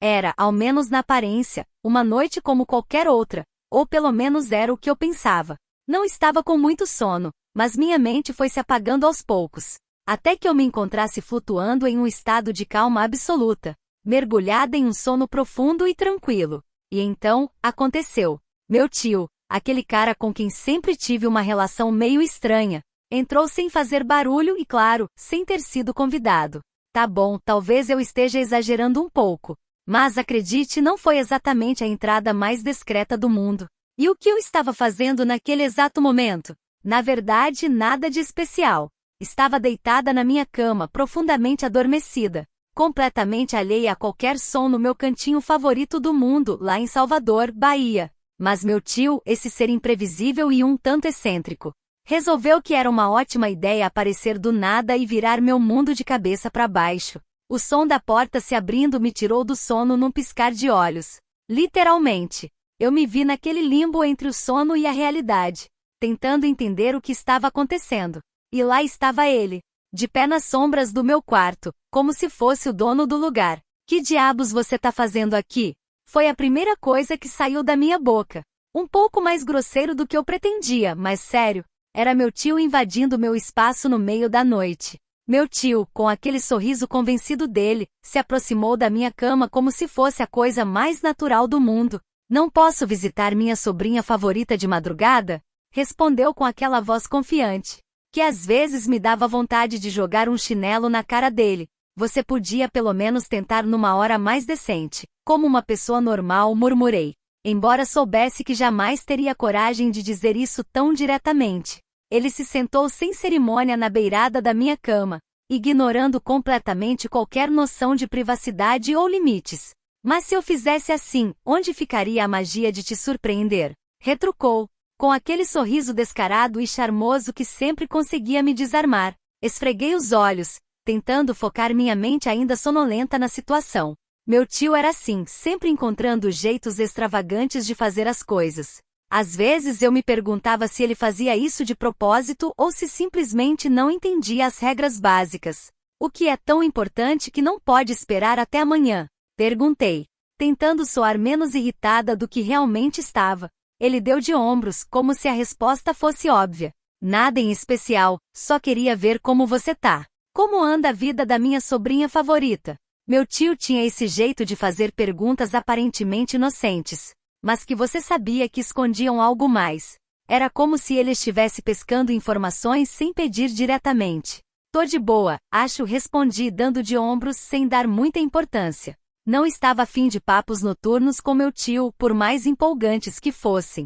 Era, ao menos na aparência, uma noite como qualquer outra, ou pelo menos era o que eu pensava. Não estava com muito sono, mas minha mente foi se apagando aos poucos, até que eu me encontrasse flutuando em um estado de calma absoluta, mergulhada em um sono profundo e tranquilo. E então, aconteceu. Meu tio, aquele cara com quem sempre tive uma relação meio estranha, entrou sem fazer barulho e, claro, sem ter sido convidado. Tá bom, talvez eu esteja exagerando um pouco, mas acredite, não foi exatamente a entrada mais discreta do mundo. E o que eu estava fazendo naquele exato momento? Na verdade, nada de especial. Estava deitada na minha cama, profundamente adormecida, completamente alheia a qualquer som no meu cantinho favorito do mundo, lá em Salvador, Bahia. Mas meu tio, esse ser imprevisível e um tanto excêntrico, resolveu que era uma ótima ideia aparecer do nada e virar meu mundo de cabeça para baixo. O som da porta se abrindo me tirou do sono num piscar de olhos. Literalmente. Eu me vi naquele limbo entre o sono e a realidade, tentando entender o que estava acontecendo. E lá estava ele, de pé nas sombras do meu quarto, como se fosse o dono do lugar. Que diabos você tá fazendo aqui? Foi a primeira coisa que saiu da minha boca. Um pouco mais grosseiro do que eu pretendia, mas sério, era meu tio invadindo meu espaço no meio da noite. Meu tio, com aquele sorriso convencido dele, se aproximou da minha cama como se fosse a coisa mais natural do mundo. Não posso visitar minha sobrinha favorita de madrugada? Respondeu com aquela voz confiante, que às vezes me dava vontade de jogar um chinelo na cara dele. Você podia pelo menos tentar numa hora mais decente. Como uma pessoa normal, murmurei, embora soubesse que jamais teria coragem de dizer isso tão diretamente. Ele se sentou sem cerimônia na beirada da minha cama, ignorando completamente qualquer noção de privacidade ou limites. Mas se eu fizesse assim, onde ficaria a magia de te surpreender? Retrucou, com aquele sorriso descarado e charmoso que sempre conseguia me desarmar. Esfreguei os olhos, tentando focar minha mente ainda sonolenta na situação. Meu tio era assim, sempre encontrando jeitos extravagantes de fazer as coisas. Às vezes eu me perguntava se ele fazia isso de propósito ou se simplesmente não entendia as regras básicas. O que é tão importante que não pode esperar até amanhã? Perguntei, tentando soar menos irritada do que realmente estava. Ele deu de ombros, como se a resposta fosse óbvia. Nada em especial, só queria ver como você tá. Como anda a vida da minha sobrinha favorita? Meu tio tinha esse jeito de fazer perguntas aparentemente inocentes, mas que você sabia que escondiam algo mais. Era como se ele estivesse pescando informações sem pedir diretamente. Tô de boa, acho, respondi dando de ombros sem dar muita importância. Não estava afim de papos noturnos com meu tio, por mais empolgantes que fossem.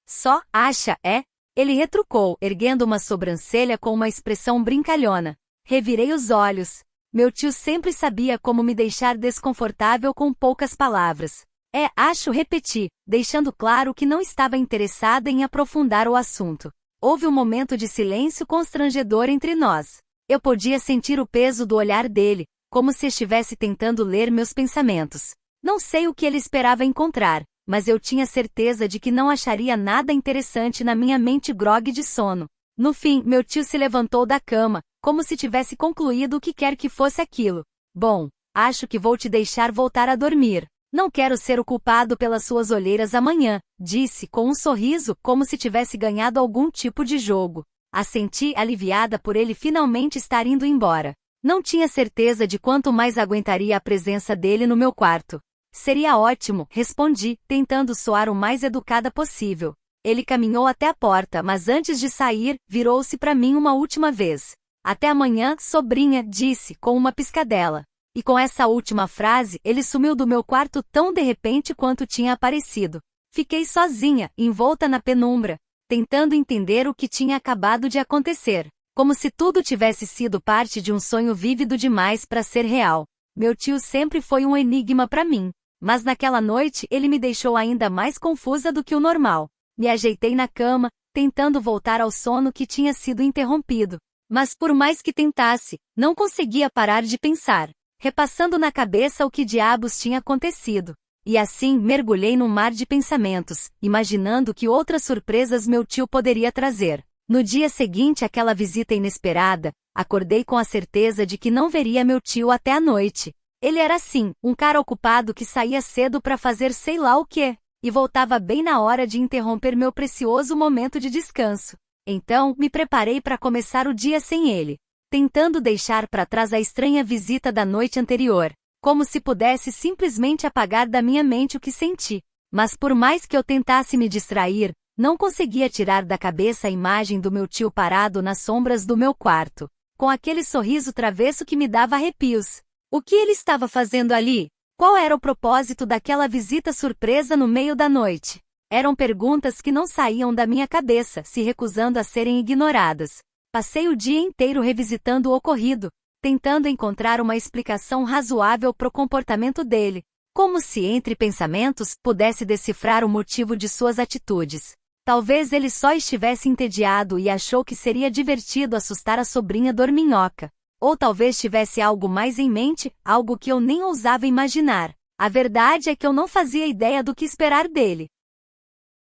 Só, acha, é? Ele retrucou, erguendo uma sobrancelha com uma expressão brincalhona. Revirei os olhos. Meu tio sempre sabia como me deixar desconfortável com poucas palavras. É, acho, repeti, deixando claro que não estava interessada em aprofundar o assunto. Houve um momento de silêncio constrangedor entre nós. Eu podia sentir o peso do olhar dele, como se estivesse tentando ler meus pensamentos. Não sei o que ele esperava encontrar, mas eu tinha certeza de que não acharia nada interessante na minha mente grogue de sono. No fim, meu tio se levantou da cama, como se tivesse concluído o que quer que fosse aquilo. Bom, acho que vou te deixar voltar a dormir. Não quero ser o culpado pelas suas olheiras amanhã, disse com um sorriso, como se tivesse ganhado algum tipo de jogo. Assenti, aliviada por ele finalmente estar indo embora. Não tinha certeza de quanto mais aguentaria a presença dele no meu quarto. Seria ótimo, respondi, tentando soar o mais educada possível. Ele caminhou até a porta, mas antes de sair, virou-se para mim uma última vez. Até amanhã, sobrinha, disse, com uma piscadela. E com essa última frase, ele sumiu do meu quarto tão de repente quanto tinha aparecido. Fiquei sozinha, envolta na penumbra, tentando entender o que tinha acabado de acontecer. Como se tudo tivesse sido parte de um sonho vívido demais para ser real. Meu tio sempre foi um enigma para mim. Mas naquela noite ele me deixou ainda mais confusa do que o normal. Me ajeitei na cama, tentando voltar ao sono que tinha sido interrompido. Mas por mais que tentasse, não conseguia parar de pensar, repassando na cabeça o que diabos tinha acontecido. E assim mergulhei num mar de pensamentos, imaginando que outras surpresas meu tio poderia trazer. No dia seguinte àquela visita inesperada, acordei com a certeza de que não veria meu tio até a noite. Ele era assim, um cara ocupado que saía cedo para fazer sei lá o quê, e voltava bem na hora de interromper meu precioso momento de descanso. Então, me preparei para começar o dia sem ele, tentando deixar para trás a estranha visita da noite anterior, como se pudesse simplesmente apagar da minha mente o que senti. Mas por mais que eu tentasse me distrair, não conseguia tirar da cabeça a imagem do meu tio parado nas sombras do meu quarto, com aquele sorriso travesso que me dava arrepios. O que ele estava fazendo ali? Qual era o propósito daquela visita surpresa no meio da noite? Eram perguntas que não saíam da minha cabeça, se recusando a serem ignoradas. Passei o dia inteiro revisitando o ocorrido, tentando encontrar uma explicação razoável para o comportamento dele, como se entre pensamentos pudesse decifrar o motivo de suas atitudes. Talvez ele só estivesse entediado e achou que seria divertido assustar a sobrinha dorminhoca. Ou talvez tivesse algo mais em mente, algo que eu nem ousava imaginar. A verdade é que eu não fazia ideia do que esperar dele.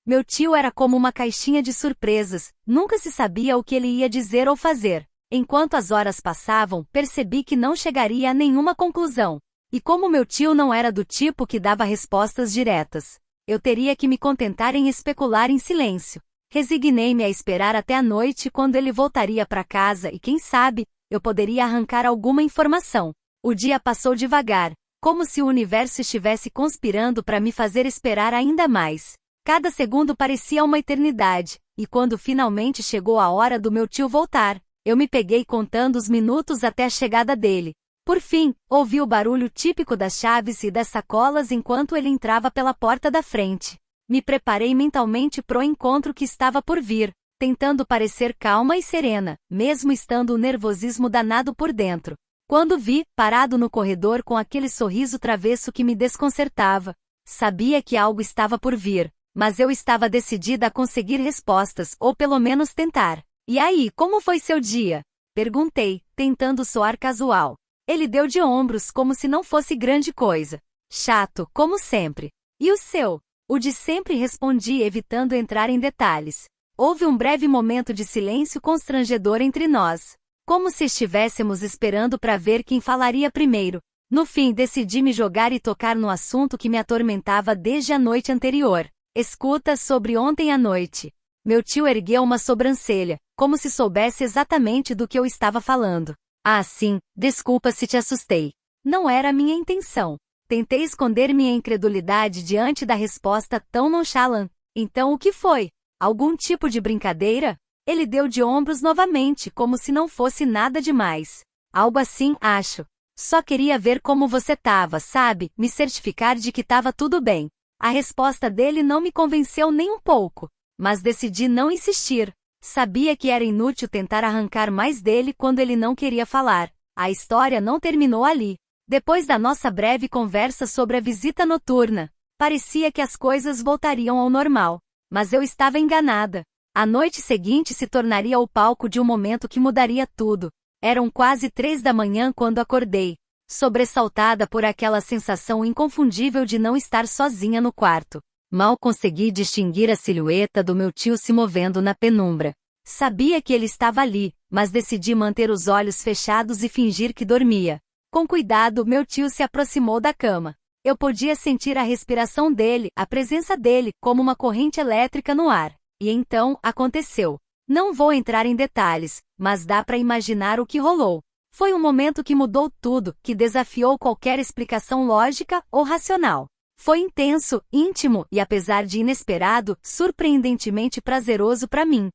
Meu tio era como uma caixinha de surpresas, nunca se sabia o que ele ia dizer ou fazer. Enquanto as horas passavam, percebi que não chegaria a nenhuma conclusão. E como meu tio não era do tipo que dava respostas diretas, eu teria que me contentar em especular em silêncio. Resignei-me a esperar até a noite quando ele voltaria para casa e quem sabe, eu poderia arrancar alguma informação. O dia passou devagar, como se o universo estivesse conspirando para me fazer esperar ainda mais. Cada segundo parecia uma eternidade, e quando finalmente chegou a hora do meu tio voltar, eu me peguei contando os minutos até a chegada dele. Por fim, ouvi o barulho típico das chaves e das sacolas enquanto ele entrava pela porta da frente. Me preparei mentalmente pro encontro que estava por vir, tentando parecer calma e serena, mesmo estando o nervosismo danado por dentro. Quando vi, parado no corredor com aquele sorriso travesso que me desconcertava, sabia que algo estava por vir, mas eu estava decidida a conseguir respostas, ou pelo menos tentar. E aí, como foi seu dia? Perguntei, tentando soar casual. Ele deu de ombros como se não fosse grande coisa. Chato, como sempre. E o seu? O de sempre, respondi, evitando entrar em detalhes. Houve um breve momento de silêncio constrangedor entre nós, como se estivéssemos esperando para ver quem falaria primeiro. No fim, decidi me jogar e tocar no assunto que me atormentava desde a noite anterior. Escuta, sobre ontem à noite. Meu tio ergueu uma sobrancelha, como se soubesse exatamente do que eu estava falando. Ah, sim, desculpa se te assustei. Não era a minha intenção. Tentei esconder minha incredulidade diante da resposta tão nonchalant. Então o que foi? Algum tipo de brincadeira? Ele deu de ombros novamente, como se não fosse nada demais. Algo assim, acho. Só queria ver como você tava, sabe? Me certificar de que tava tudo bem. A resposta dele não me convenceu nem um pouco, mas decidi não insistir. Sabia que era inútil tentar arrancar mais dele quando ele não queria falar. A história não terminou ali. Depois da nossa breve conversa sobre a visita noturna, parecia que as coisas voltariam ao normal. Mas eu estava enganada. A noite seguinte se tornaria o palco de um momento que mudaria tudo. Eram quase 3 da manhã quando acordei, sobressaltada por aquela sensação inconfundível de não estar sozinha no quarto. Mal consegui distinguir a silhueta do meu tio se movendo na penumbra. Sabia que ele estava ali, mas decidi manter os olhos fechados e fingir que dormia. Com cuidado, meu tio se aproximou da cama. Eu podia sentir a respiração dele, a presença dele, como uma corrente elétrica no ar. E então, aconteceu. Não vou entrar em detalhes, mas dá para imaginar o que rolou. Foi um momento que mudou tudo, que desafiou qualquer explicação lógica ou racional. Foi intenso, íntimo e, apesar de inesperado, surpreendentemente prazeroso para mim.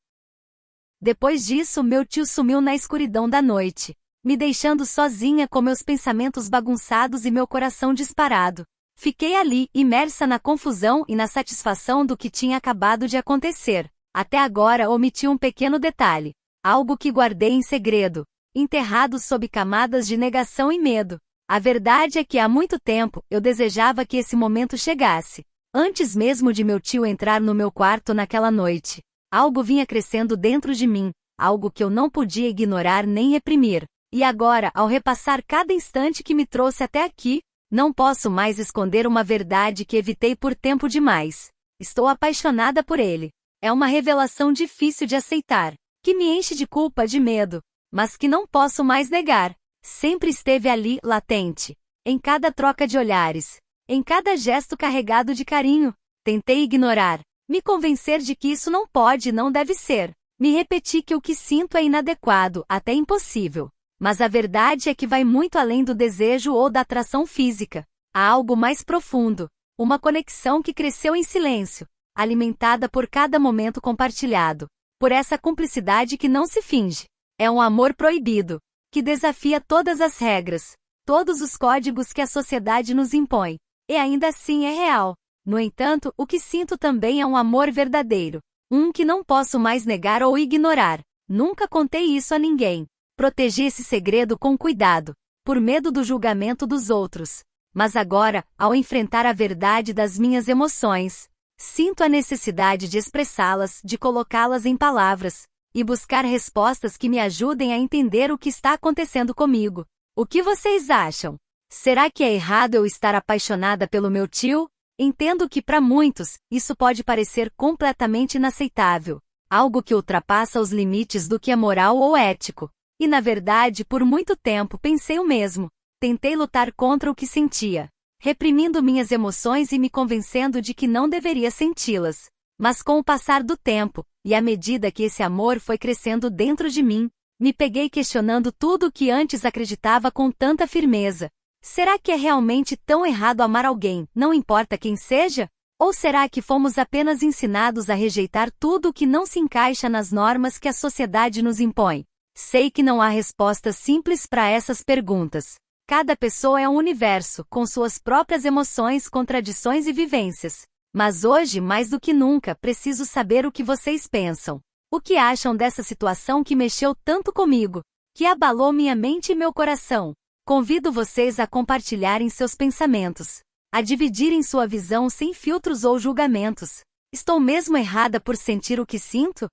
Depois disso, meu tio sumiu na escuridão da noite, me deixando sozinha com meus pensamentos bagunçados e meu coração disparado. Fiquei ali, imersa na confusão e na satisfação do que tinha acabado de acontecer. Até agora omiti um pequeno detalhe, algo que guardei em segredo, enterrado sob camadas de negação e medo. A verdade é que há muito tempo, eu desejava que esse momento chegasse. Antes mesmo de meu tio entrar no meu quarto naquela noite, algo vinha crescendo dentro de mim, algo que eu não podia ignorar nem reprimir. E agora, ao repassar cada instante que me trouxe até aqui, não posso mais esconder uma verdade que evitei por tempo demais. Estou apaixonada por ele. É uma revelação difícil de aceitar, que me enche de culpa, de medo, mas que não posso mais negar. Sempre esteve ali, latente, em cada troca de olhares, em cada gesto carregado de carinho. Tentei ignorar, me convencer de que isso não pode e não deve ser. Me repeti que o que sinto é inadequado, até impossível. Mas a verdade é que vai muito além do desejo ou da atração física. Há algo mais profundo, uma conexão que cresceu em silêncio, alimentada por cada momento compartilhado, por essa cumplicidade que não se finge. É um amor proibido, que desafia todas as regras, todos os códigos que a sociedade nos impõe, e ainda assim é real. No entanto, o que sinto também é um amor verdadeiro, um que não posso mais negar ou ignorar. Nunca contei isso a ninguém. Protegi esse segredo com cuidado, por medo do julgamento dos outros. Mas agora, ao enfrentar a verdade das minhas emoções, sinto a necessidade de expressá-las, de colocá-las em palavras, e buscar respostas que me ajudem a entender o que está acontecendo comigo. O que vocês acham? Será que é errado eu estar apaixonada pelo meu tio? Entendo que para muitos, isso pode parecer completamente inaceitável, algo que ultrapassa os limites do que é moral ou ético. E na verdade, por muito tempo pensei o mesmo. Tentei lutar contra o que sentia, reprimindo minhas emoções e me convencendo de que não deveria senti-las. Mas com o passar do tempo, e à medida que esse amor foi crescendo dentro de mim, me peguei questionando tudo o que antes acreditava com tanta firmeza. Será que é realmente tão errado amar alguém, não importa quem seja? Ou será que fomos apenas ensinados a rejeitar tudo o que não se encaixa nas normas que a sociedade nos impõe? Sei que não há respostas simples para essas perguntas. Cada pessoa é um universo, com suas próprias emoções, contradições e vivências. Mas hoje, mais do que nunca, preciso saber o que vocês pensam. O que acham dessa situação que mexeu tanto comigo, que abalou minha mente e meu coração? Convido vocês a compartilharem seus pensamentos, a dividirem sua visão sem filtros ou julgamentos. Estou mesmo errada por sentir o que sinto?